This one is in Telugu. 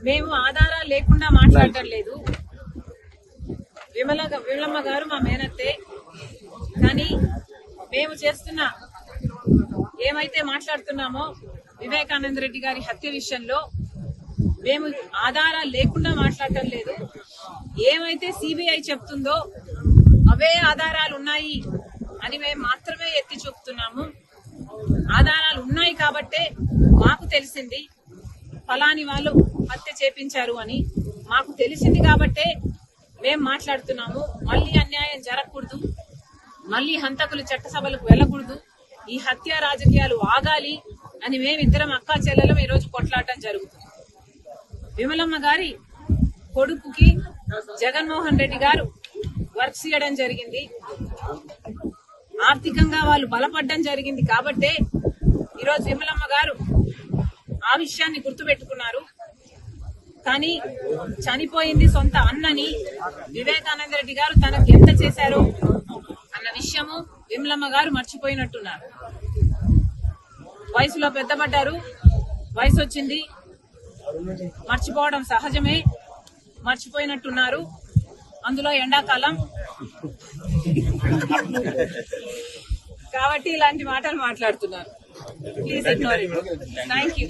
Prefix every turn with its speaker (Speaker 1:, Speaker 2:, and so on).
Speaker 1: మేము ఆధారాలు లేకుండా మాట్లాడటం లేదు. విమలమ్మ గారు మా మేనత్తే. కానీ మేము చేస్తున్న ఏమైతే మాట్లాడుతున్నామో వివేకానంద రెడ్డి గారి హత్య విషయంలో మేము ఆధారాలు లేకుండా మాట్లాడటం లేదు. ఏమైతే సిబిఐ చెప్తుందో అవే ఆధారాలు ఉన్నాయి అని మేము మాత్రమే ఎత్తి చూపుతున్నాము. ఆధారాలు ఉన్నాయి కాబట్టే మాకు తెలిసింది ఫలాని వాళ్ళు హత్య చేపించారు అని మాకు తెలిసింది కాబట్టే మేము మాట్లాడుతున్నాము. మళ్ళీ అన్యాయం జరగకూడదు, మళ్ళీ హంతకులు చట్టసభలకు వెళ్ళకూడదు, ఈ హత్య రాజకీయాలు ఆగాలి అని మేమిద్దరం అక్కా చెల్లెలం ఈరోజు కొట్లాడటం జరుగుతుంది. విమలమ్మ గారి కొడుకుకి జగన్మోహన్ రెడ్డి గారు వర్క్స్ ఇవ్వడం జరిగింది, ఆర్థికంగా వాళ్ళు బలపడడం జరిగింది కాబట్టే ఈరోజు విమలమ్మ గారు ఆ విషయాన్ని గుర్తుపెట్టుకున్నారు. కానీ చనిపోయింది సొంత అన్నని వివేకానంద రెడ్డి గారు తనకు ఎంత చేశారో అన్న విషయము విమలమ్మ గారు మర్చిపోయినట్టున్నారు. వయసులో పెద్దపడ్డారు, వయసు వచ్చింది, మర్చిపోవడం సహజమే, మర్చిపోయినట్టున్నారు. అందులో ఎండాకాలం కాబట్టి ఇలాంటి మాటలు మాట్లాడుతున్నారు. Please ignore it. Thank you.